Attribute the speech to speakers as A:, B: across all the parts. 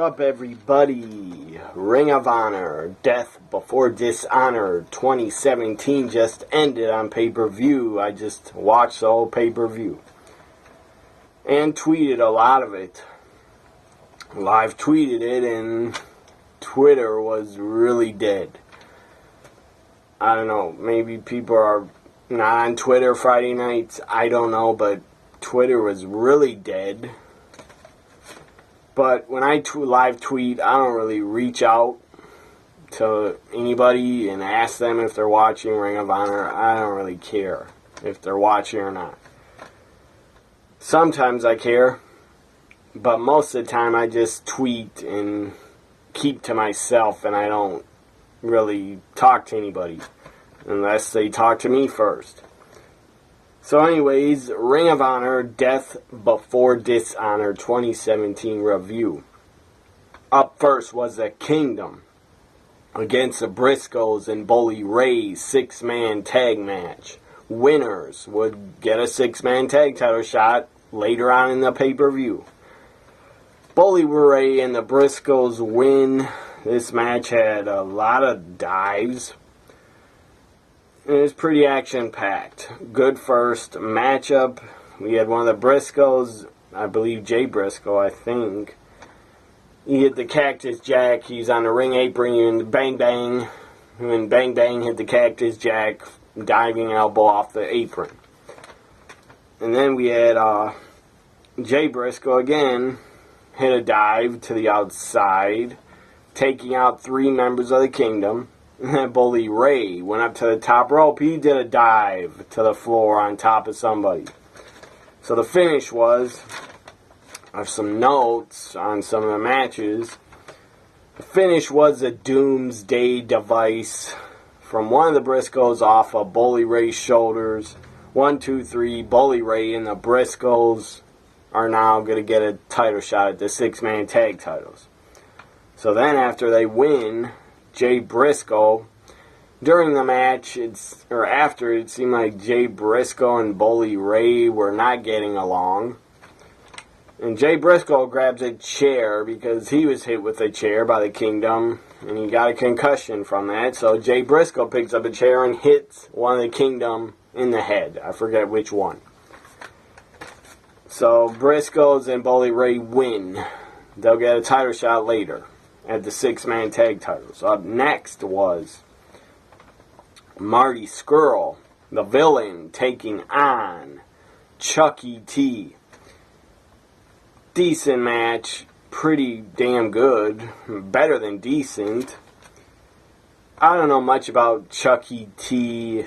A: Up everybody, Ring of Honor, Death Before Dishonor 2017 just ended on pay-per-view. I just watched the whole pay-per-view and tweeted a lot of it. Live tweeted it, and Twitter was really dead. I don't know, maybe people are not on Twitter Friday nights, I don't know, but Twitter was really dead. But when I live tweet, I don't really reach out to anybody and ask them if they're watching Ring of Honor. I don't really care if they're watching or not. Sometimes I care, but most of the time I just tweet and keep to myself, and I don't really talk to anybody unless they talk to me first. So anyways, Ring of Honor, Death Before Dishonor 2017 review. Up first was the Kingdom against the Briscoes and Bully Ray's 6-man tag match. Winners would get a 6-man tag title shot later on in the pay-per-view. Bully Ray and the Briscoes win. This match had a lot of dives. It was pretty action-packed. Good first matchup. We had one of the Briscoes, I believe Jay Briscoe, I think. He hit the Cactus Jack. He's on the ring apron and bang bang. When bang bang hit the Cactus Jack, diving elbow off the apron. And then we had Jay Briscoe again hit a dive to the outside, taking out 3 members of the Kingdom. And then Bully Ray went up to the top rope. He did a dive to the floor on top of somebody. So the finish was, I have some notes on some of the matches. The finish was a Doomsday device from one of the Briscoes off of Bully Ray's shoulders. 1, 2, 3. Bully Ray and the Briscoes are now going to get a title shot at the 6-man tag titles. So then after they win, Jay Briscoe, during the match, after, it seemed like Jay Briscoe and Bully Ray were not getting along. And Jay Briscoe grabs a chair because he was hit with a chair by the Kingdom, and he got a concussion from that. So Jay Briscoe picks up a chair and hits one of the Kingdom in the head. I forget which one. So Briscoes and Bully Ray win. They'll get a title shot later at the 6-man tag titles. Up next was Marty Scurll, the Villain, taking on Chucky T. Decent match, pretty damn good, better than decent. I don't know much about Chucky T.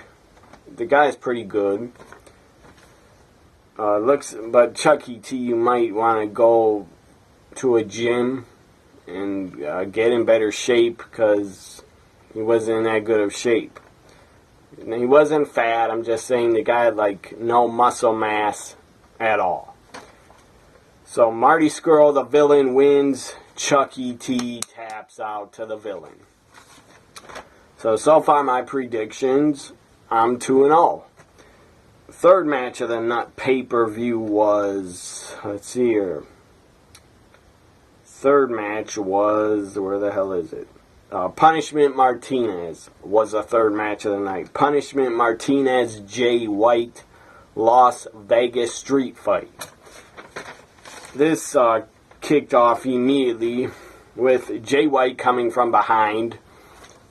A: The guy's pretty good. But Chucky T, you might want to go to a gym and get in better shape, because he wasn't in that good of shape. He wasn't fat, I'm just saying the guy had like no muscle mass at all. So Marty Scurll, the Villain, wins. Chucky T taps out to the Villain. So far my predictions, I'm 2-0. Third match of the pay-per-view was, let's see here. Third match was, where the hell is it? Punishment Martinez was the third match of the night. Punishment Martinez, Jay White, Las Vegas street fight. This kicked off immediately with Jay White coming from behind.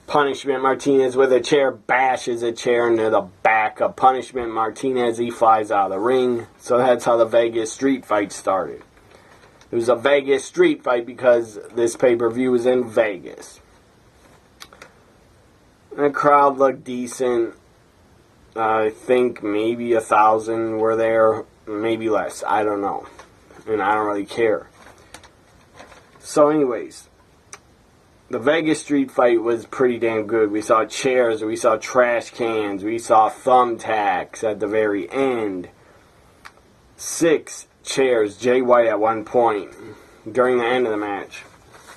A: Punishment Martinez with a chair bashes a chair into the back of Punishment Martinez. He flies out of the ring. So that's how the Vegas street fight started. It was a Vegas street fight because this pay-per-view was in Vegas. The crowd looked decent. I think maybe 1,000 were there. Maybe less. I don't know. And I don't really care. So anyways, the Vegas street fight was pretty damn good. We saw chairs, we saw trash cans, we saw thumbtacks at the very end. 6 chairs. Jay White at one point, during the end of the match,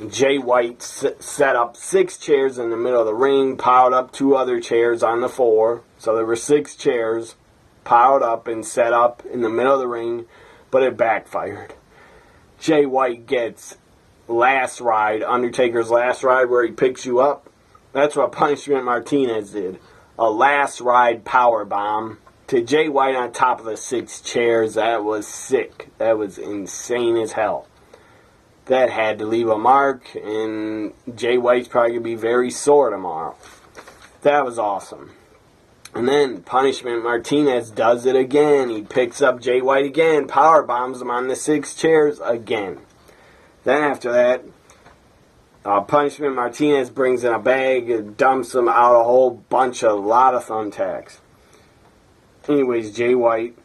A: Jay White set up 6 chairs in the middle of the ring, piled up 2 other chairs on the floor. So there were 6 chairs piled up and set up in the middle of the ring, but it backfired. Jay White gets last ride, Undertaker's last ride where he picks you up. That's what Punishment Martinez did. A last ride power bomb to Jay White on top of the 6 chairs. That was sick. That was insane as hell. That had to leave a mark, and Jay White's probably going to be very sore tomorrow. That was awesome. And then Punishment Martinez does it again. He picks up Jay White again, power bombs him on the 6 chairs again. Then after that, Punishment Martinez brings in a bag and dumps him out a lot of thumbtacks. Anyways, Jay White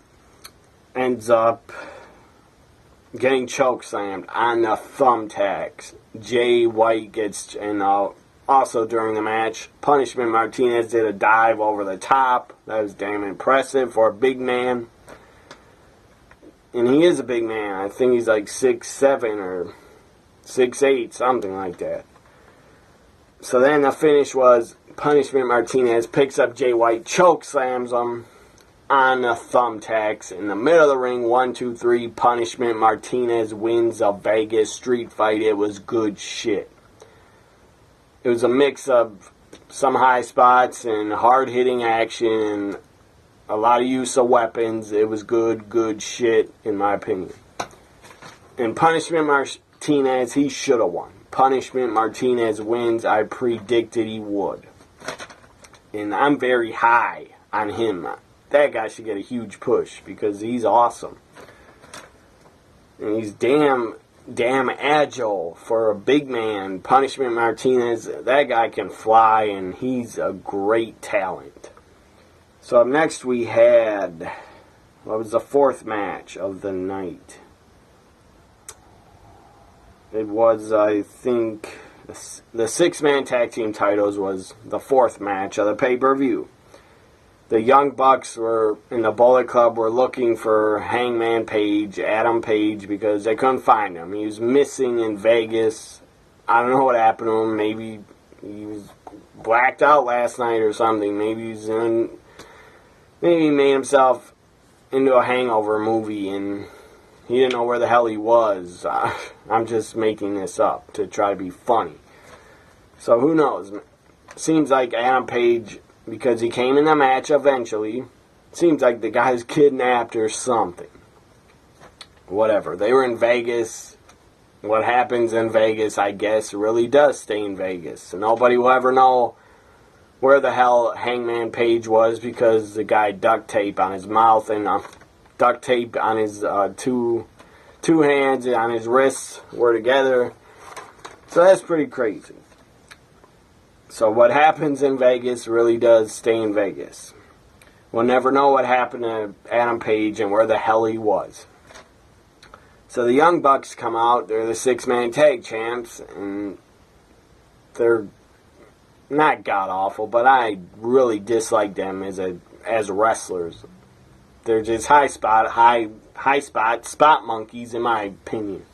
A: ends up getting chokeslammed on the thumbtacks. Jay White gets, and also during the match, Punishment Martinez did a dive over the top. That was damn impressive for a big man. And he is a big man. I think he's like 6'7" or 6'8", something like that. So then the finish was Punishment Martinez picks up Jay White, chokeslams him on the thumbtacks in the middle of the ring. 1, 2, 3. Punishment Martinez wins a Vegas street fight. It was good shit. It was a mix of some high spots and hard-hitting action and a lot of use of weapons. It was good shit, in my opinion. And Punishment Martinez, he should have won. Punishment Martinez wins. I predicted he would. And I'm very high on him. That guy should get a huge push because he's awesome. And he's damn agile for a big man. Punishment Martinez, that guy can fly, and he's a great talent. So up next we had, what was the 4th match of the night? It was, I think, the 6-man tag team titles was the 4th match of the pay-per-view. The Young Bucks were in the Bullet Club were looking for Hangman Page, Adam Page, because they couldn't find him. He was missing in Vegas. I don't know what happened to him. Maybe he was blacked out last night or something. Maybe he made himself into a Hangover movie and he didn't know where the hell he was. I'm just making this up to try to be funny. So who knows? Seems like Adam Page, because he came in the match eventually, seems like the guy's kidnapped or something. Whatever. They were in Vegas. What happens in Vegas, I guess, really does stay in Vegas. Nobody will ever know where the hell Hangman Page was because the guy duct tape on his mouth and duct tape on his two hands and on his wrists were together. So that's pretty crazy. So what happens in Vegas really does stay in Vegas. We'll never know what happened to Adam Page and where the hell he was. So the Young Bucks come out. They're the 6-man tag champs, and they're not god-awful, but I really dislike them as wrestlers. They're just high spot monkeys, in my opinion.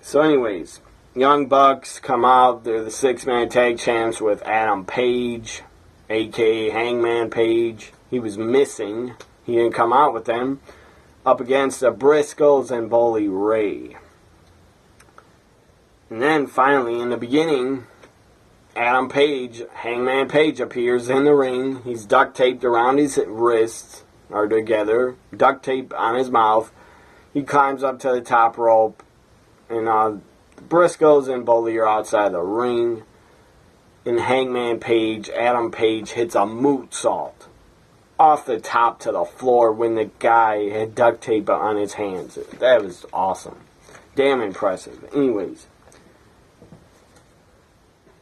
A: So anyways, Young Bucks come out. They're the 6-man tag champs with Adam Page, a.k.a. Hangman Page. He was missing. He didn't come out with them. Up against the Briscoes and Bully Ray. And then finally, in the beginning, Adam Page, Hangman Page, appears in the ring. He's duct taped around his wrists, or together, duct tape on his mouth. He climbs up to the top rope, and the Briscoes and Bully are outside the ring. And Hangman Page, Adam Page, hits a moonsault off the top to the floor when the guy had duct tape on his hands. That was awesome. Damn impressive. Anyways.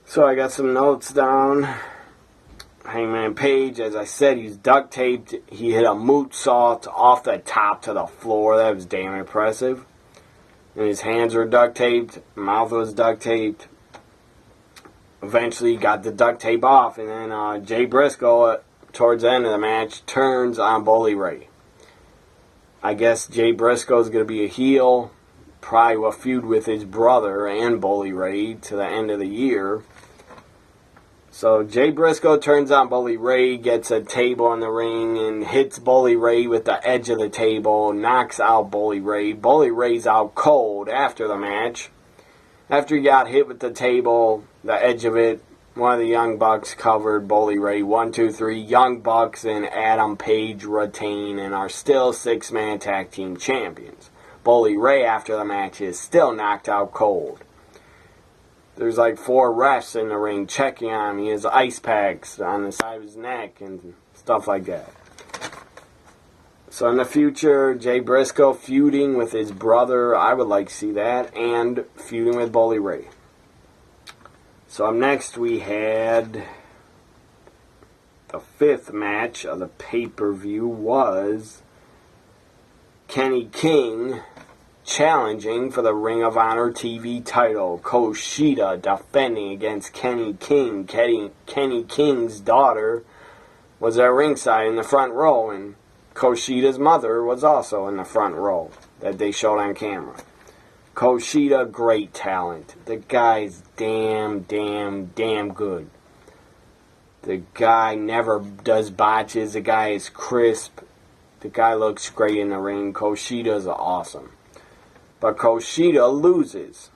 A: So I got some notes down. Hangman Page, as I said, he's duct taped. He hit a moonsault off the top to the floor. That was damn impressive. And his hands were duct taped. Mouth was duct taped. Eventually he got the duct tape off. And then Jay Briscoe, towards the end of the match, turns on Bully Ray. I guess Jay Briscoe is going to be a heel. Probably will feud with his brother and Bully Ray to the end of the year. So Jay Briscoe turns on Bully Ray, gets a table in the ring, and hits Bully Ray with the edge of the table, knocks out Bully Ray. Bully Ray's out cold after the match. After he got hit with the table, the edge of it, one of the Young Bucks covered Bully Ray. 1, 2, 3. Young Bucks and Adam Page retain and are still 6-man tag team champions. Bully Ray, after the match, is still knocked out cold. There's like 4 refs in the ring checking on him. He has ice packs on the side of his neck and stuff like that. So in the future, Jay Briscoe feuding with his brother. I would like to see that. And feuding with Bully Ray. So up next we had the 5th match of the pay-per-view was Kenny King challenging for the Ring of Honor TV title. Kushida defending against Kenny King. Kenny King's daughter was at ringside in the front row, and Kushida's mother was also in the front row that they showed on camera. Kushida, great talent. The guy's damn good. The guy never does botches. The guy is crisp. The guy looks great in the ring. Kushida's awesome. But Kushida loses.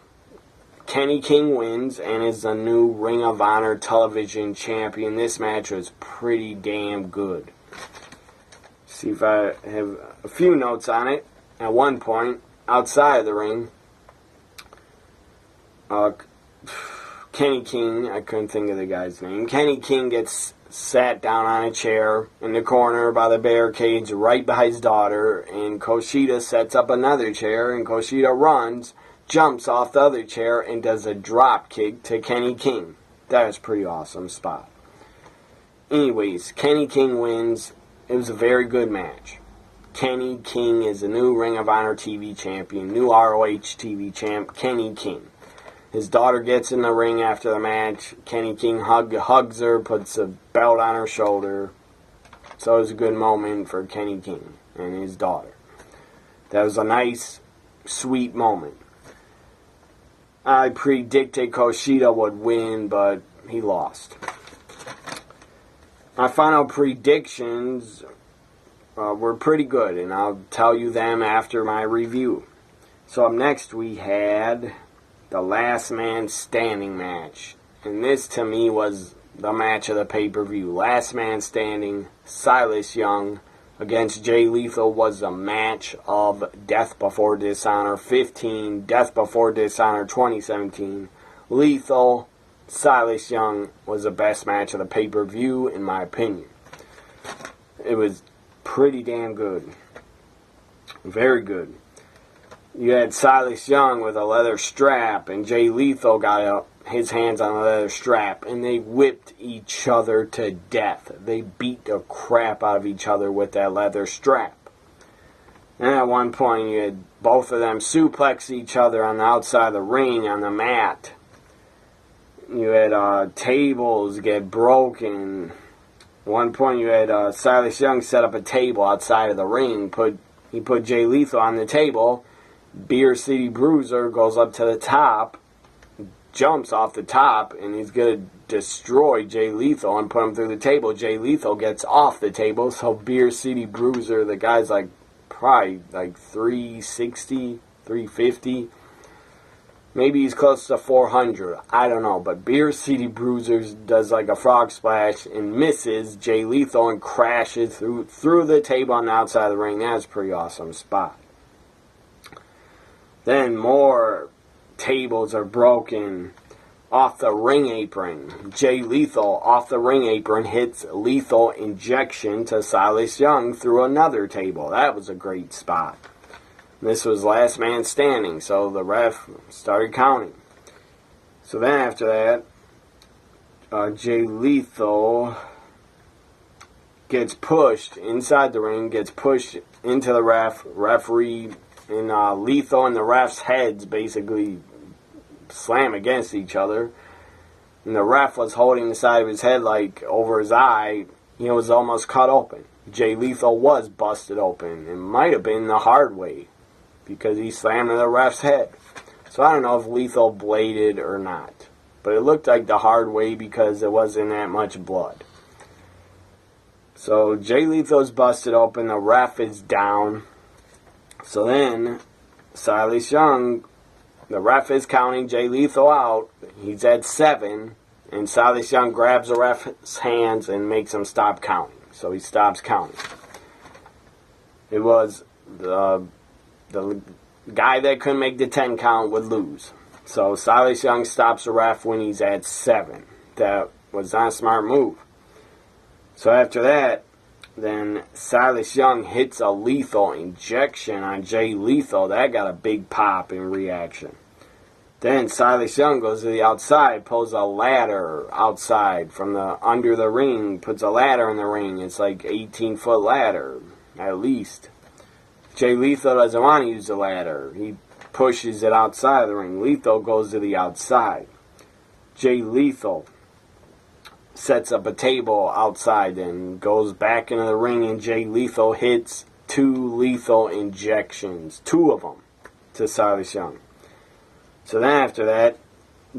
A: Kenny King wins and is the new Ring of Honor television champion. This match was pretty damn good. See if I have a few notes on it. At one point, outside of the ring, Kenny King, I couldn't think of the guy's name. Kenny King gets sat down on a chair in the corner by the barricades right by his daughter, and Kushida sets up another chair, and Kushida runs, jumps off the other chair, and does a drop kick to Kenny King. That was a pretty awesome spot. Anyways, Kenny King wins. It was a very good match. Kenny King is the new Ring of Honor TV champion, new ROH TV champ, Kenny King. His daughter gets in the ring after the match. Kenny King hugs her, puts a belt on her shoulder. So it was a good moment for Kenny King and his daughter. That was a nice, sweet moment. I predicted Kushida would win, but he lost. My final predictions were pretty good, and I'll tell you them after my review. So up next we had the Last Man Standing match. And this, to me, was the match of the pay-per-view. Last Man Standing, Silas Young against Jay Lethal was the match of Death Before Dishonor 15, Death Before Dishonor 2017. Lethal, Silas Young was the best match of the pay-per-view, in my opinion. It was pretty damn good. Very good. You had Silas Young with a leather strap, and Jay Lethal got his hands on a leather strap, and they whipped each other to death. They beat the crap out of each other with that leather strap. And at one point, you had both of them suplex each other on the outside of the ring on the mat. You had tables get broken. At one point, you had Silas Young set up a table outside of the ring. He put Jay Lethal on the table. Beer City Bruiser goes up to the top, jumps off the top, and he's going to destroy Jay Lethal and put him through the table. Jay Lethal gets off the table, so Beer City Bruiser, the guy's probably 360, 350. Maybe he's close to 400. I don't know. But Beer City Bruiser does a frog splash and misses Jay Lethal and crashes through the table on the outside of the ring. That's a pretty awesome spot. Then more tables are broken off the ring apron. Jay Lethal off the ring apron hits lethal injection to Silas Young through another table. That was a great spot. This was Last Man Standing, so the ref started counting. So then after that, Jay Lethal gets pushed inside the ring, gets pushed into the referee, and Lethal and the ref's heads basically slam against each other. And the ref was holding the side of his head over his eye. He was almost cut open. Jay Lethal was busted open. It might have been the hard way because he slammed in the ref's head. So I don't know if Lethal bladed or not. But it looked like the hard way because there wasn't that much blood. So Jay Lethal's busted open. The ref is down. So then Silas Young, the ref is counting Jay Lethal out. He's at 7. And Silas Young grabs the ref's hands and makes him stop counting. So he stops counting. It was the guy that couldn't make the 10 count would lose. So Silas Young stops the ref when he's at 7. That was not a smart move. So after that, then Silas Young hits a lethal injection on Jay Lethal. That got a big pop in reaction. Then Silas Young goes to the outside, pulls a ladder outside from the under the ring, puts a ladder in the ring. It's like 18-foot ladder, at least. Jay Lethal doesn't want to use the ladder. He pushes it outside of the ring. Lethal goes to the outside. Jay Lethal sets up a table outside and goes back into the ring, and Jay Lethal hits 2 lethal injections, 2 of them, to Silas Young. So then after that,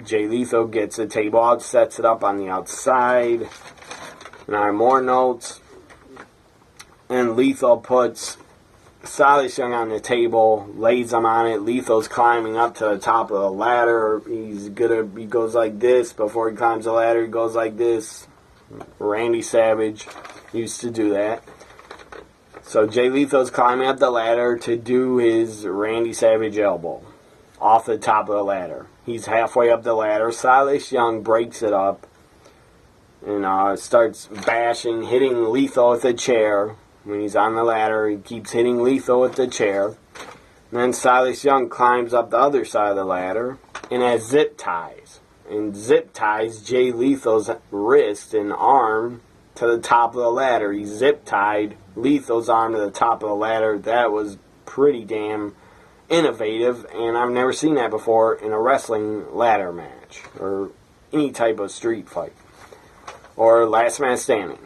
A: Jay Lethal gets the table out, sets it up on the outside. And I have more notes. And Lethal puts Silas Young on the table, lays him on it. Lethal's climbing up to the top of the ladder. He goes like this. Before he climbs the ladder, he goes like this. Randy Savage used to do that. So Jay Lethal's climbing up the ladder to do his Randy Savage elbow off the top of the ladder. He's halfway up the ladder. Silas Young breaks it up and starts bashing, hitting Lethal with a chair. When he's on the ladder, he keeps hitting Lethal with the chair. And then Silas Young climbs up the other side of the ladder and has zip ties. And zip ties Jay Lethal's wrist and arm to the top of the ladder. He zip tied Lethal's arm to the top of the ladder. That was pretty damn innovative, and I've never seen that before in a wrestling ladder match or any type of street fight or last man standing.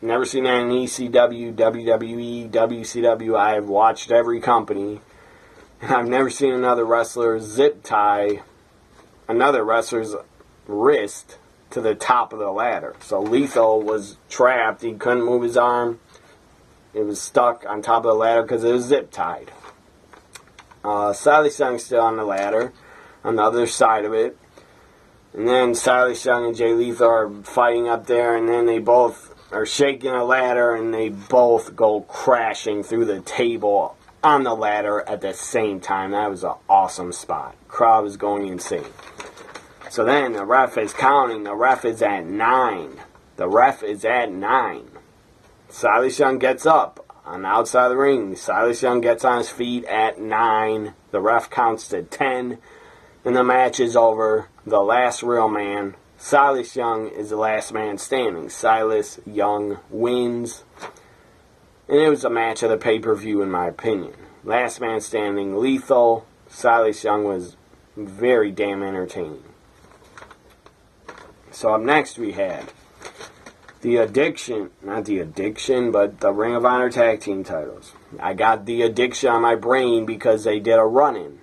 A: Never seen that in ECW, WWE, WCW. I've watched every company, and I've never seen another wrestler zip tie another wrestler's wrist to the top of the ladder. So Lethal was trapped. He couldn't move his arm. It was stuck on top of the ladder because it was zip tied. Silas Young's still on the ladder on the other side of it. And then Silas Young and Jay Lethal are fighting up there, and then they both are shaking a ladder, and they both go crashing through the table on the ladder at the same time. That was an awesome spot. Crowd was going insane. So then the ref is counting. The ref is at 9. The ref is at 9. Silas Young gets up on the outside of the ring. Silas Young gets on his feet at 9. The ref counts to 10. And the match is over. The last real man, Silas Young, is the last man standing. Silas Young wins. And it was a match of the pay-per-view, in my opinion. Last man standing, Lethal. Silas Young was very damn entertaining. So up next we had the Addiction, not the Addiction, but the Ring of Honor Tag Team titles. I got the Addiction on my brain because they did a run-in.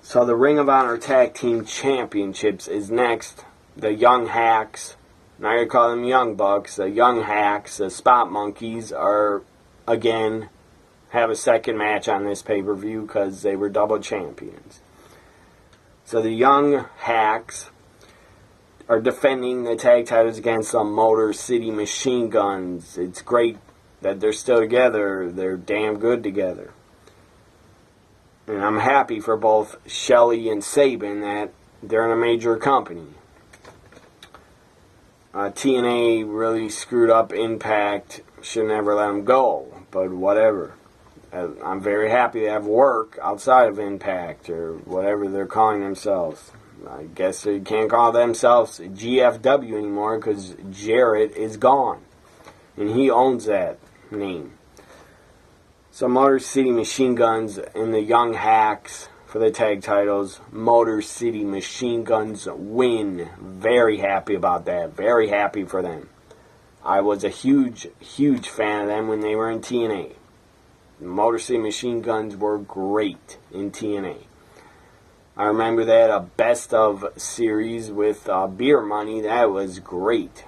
A: So the Ring of Honor Tag Team Championships is next. The Young Hacks, I'm not going to call them Young Bucks, the Young Hacks, the Spot Monkeys are, again, have a second match on this pay-per-view because they were double champions. So the Young Hacks are defending the tag titles against the Motor City Machine Guns. It's great that they're still together. They're damn good together. And I'm happy for both Shelley and Sabin that they're in a major company. TNA really screwed up Impact. Should never let them go. But whatever. I'm very happy to have work outside of Impact or whatever they're calling themselves. I guess they can't call themselves GFW anymore because Jarrett is gone. And he owns that name. So Motor City Machine Guns and the Young Hacks for the tag titles. Motor City Machine Guns win. Very happy about that. Very happy for them. I was a huge, huge fan of them when they were in TNA. Motor City Machine Guns were great in TNA. I remember that, a best of series with beer money. That was great.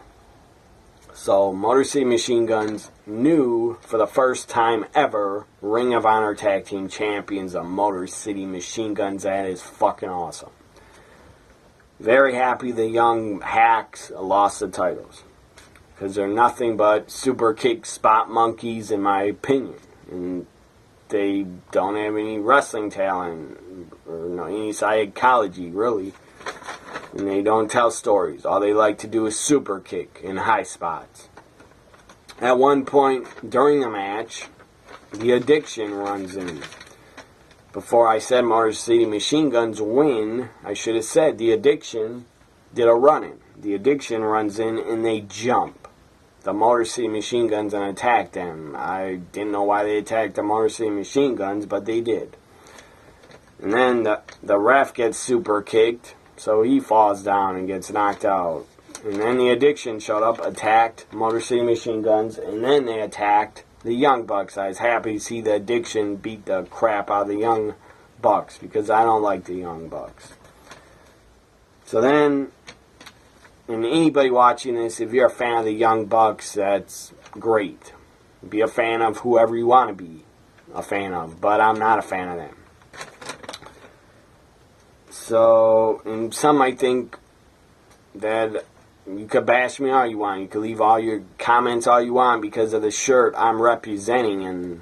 A: So Motor City Machine Guns new for the first time ever Ring of Honor Tag Team Champions of Motor City Machine Guns. That is fucking awesome. Very happy the young hacks lost the titles, because they're nothing but super kick spot monkeys in my opinion. And they don't have any wrestling talent or any psychology really. And they don't tell stories. All they like to do is super kick in high spots. At one point during the match, the Addiction runs in. Before I said Motor City Machine Guns win, I should have said the Addiction did a run-in. The Addiction runs in and they jump the Motor City Machine Guns and attack them. I didn't know why they attacked the Motor City Machine Guns, but they did. And then the ref gets super kicked. So he falls down and gets knocked out. And then the Addiction showed up, attacked Motor City Machine Guns, and then they attacked the Young Bucks. I was happy to see the Addiction beat the crap out of the Young Bucks, because I don't like the Young Bucks. So then, and anybody watching this, if you're a fan of the Young Bucks, that's great. Be a fan of whoever you want to be a fan of, but I'm not a fan of them. So, and some might think that you could bash me all you want. You could leave all your comments all you want because of the shirt I'm representing and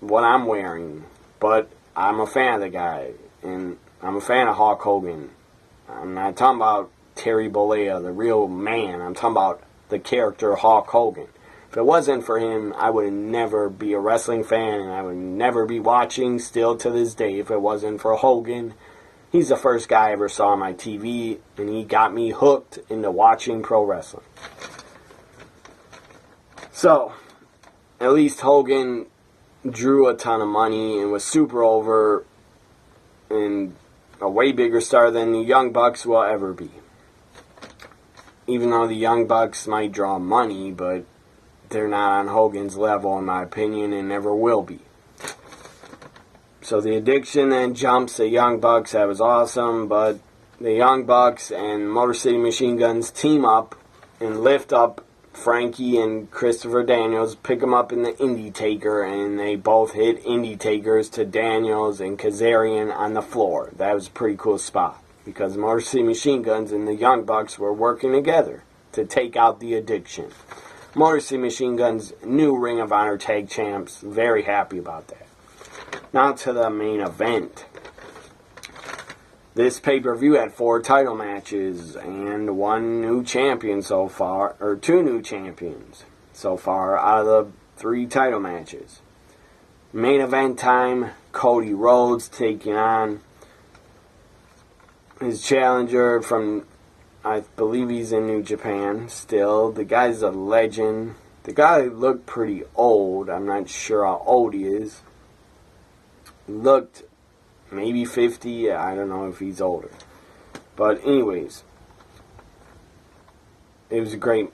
A: what I'm wearing. But I'm a fan of the guy. And I'm a fan of Hulk Hogan. I'm not talking about Terry Bollea, the real man. I'm talking about the character Hulk Hogan. If it wasn't for him, I would never be a wrestling fan. And I would never be watching still to this day if it wasn't for Hogan. He's the first guy I ever saw on my TV, and he got me hooked into watching pro wrestling. So, at least Hogan drew a ton of money and was super over and a way bigger star than the Young Bucks will ever be. Even though the Young Bucks might draw money, but they're not on Hogan's level in my opinion and never will be. So the Addiction then jumps the Young Bucks. That was awesome. But the Young Bucks and Motor City Machine Guns team up and lift up Frankie and Christopher Daniels, pick them up in the Indie Taker, and they both hit Indie Takers to Daniels and Kazarian on the floor. That was a pretty cool spot, because Motor City Machine Guns and the Young Bucks were working together to take out the Addiction. Motor City Machine Guns, new Ring of Honor Tag Champs. Very happy about that. Now to the main event. This pay-per-view had 4 title matches and 1 new champion so far, or 2 new champions so far out of the 3 title matches. Main event time, Cody Rhodes taking on his challenger from, I believe he's in New Japan still. The guy's a legend. The guy looked pretty old. I'm not sure how old he is. Looked maybe 50. I don't know if he's older. But anyways, it was a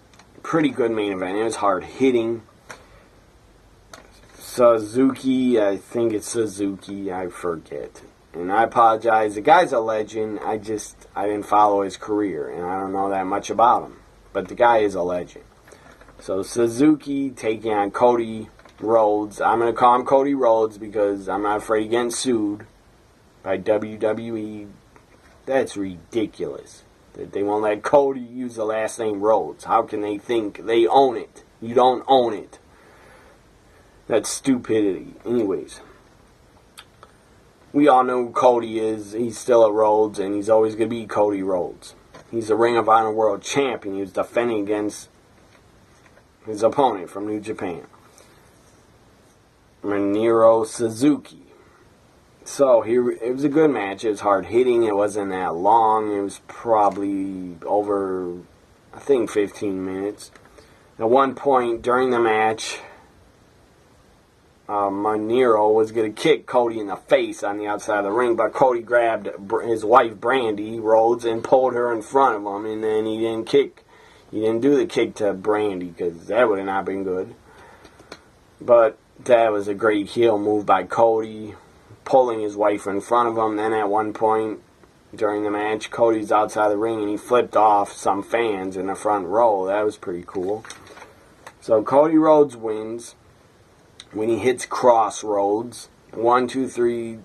A: pretty good main event. It was hard hitting. Suzuki, I think it's Suzuki, I forget. And I apologize. The guy's a legend. I didn't follow his career, and I don't know that much about him. But the guy is a legend. So Suzuki taking on Cody Rhodes. I'm going to call him Cody Rhodes because I'm not afraid of getting sued by WWE. That's ridiculous that they won't let Cody use the last name Rhodes. How can they think they own it? You don't own it. That's stupidity. Anyways, we all know who Cody is. He's still at Rhodes, and he's always going to be Cody Rhodes. He's a Ring of Honor World Champion. He was defending against his opponent from New Japan, Minoru Suzuki. So it was a good match. It was hard hitting. It wasn't that long. It was probably over, I think, 15 minutes. At one point during the match, Minoru was going to kick Cody in the face on the outside of the ring, but Cody grabbed his wife Brandy Rhodes and pulled her in front of him, and then he didn't kick. He didn't do the kick to Brandy because that would have not been good. But that was a great heel move by Cody. pulling his wife in front of him. Then at one point during the match, Cody's outside the ring and he flipped off some fans in the front row. That was pretty cool. So Cody Rhodes wins when he hits Crossroads. 1, 2, 3.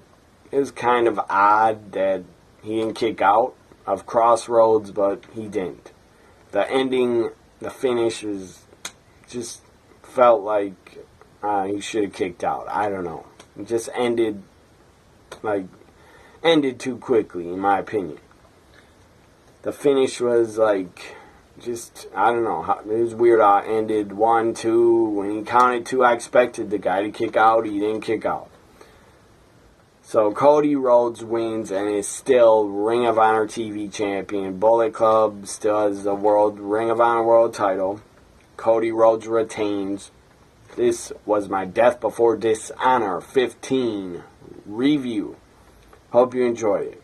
A: It was kind of odd that he didn't kick out of Crossroads, but he didn't. The ending, the finish, was just felt like he should have kicked out. I don't know. It just ended too quickly, in my opinion. The finish was like, just, I don't know. It was weird how it ended. 1, 2. When he counted 2, I expected the guy to kick out. He didn't kick out. So Cody Rhodes wins and is still Ring of Honor TV champion. Bullet Club still has the Ring of Honor World title. Cody Rhodes retains. This was my Death Before Dishonor 15 review. Hope you enjoyed it.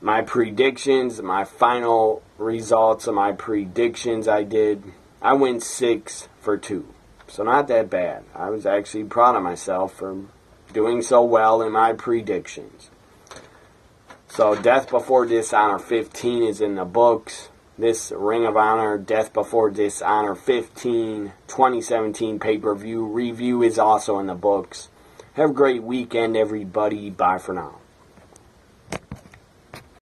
A: My predictions, my final results of my predictions I went 6 for 2. So not that bad. I was actually proud of myself for doing so well in my predictions. So Death Before Dishonor 15 is in the books. This Ring of Honor Death Before Dishonor 15 2017 pay-per-view review is also in the books. Have a great weekend, everybody. Bye for now.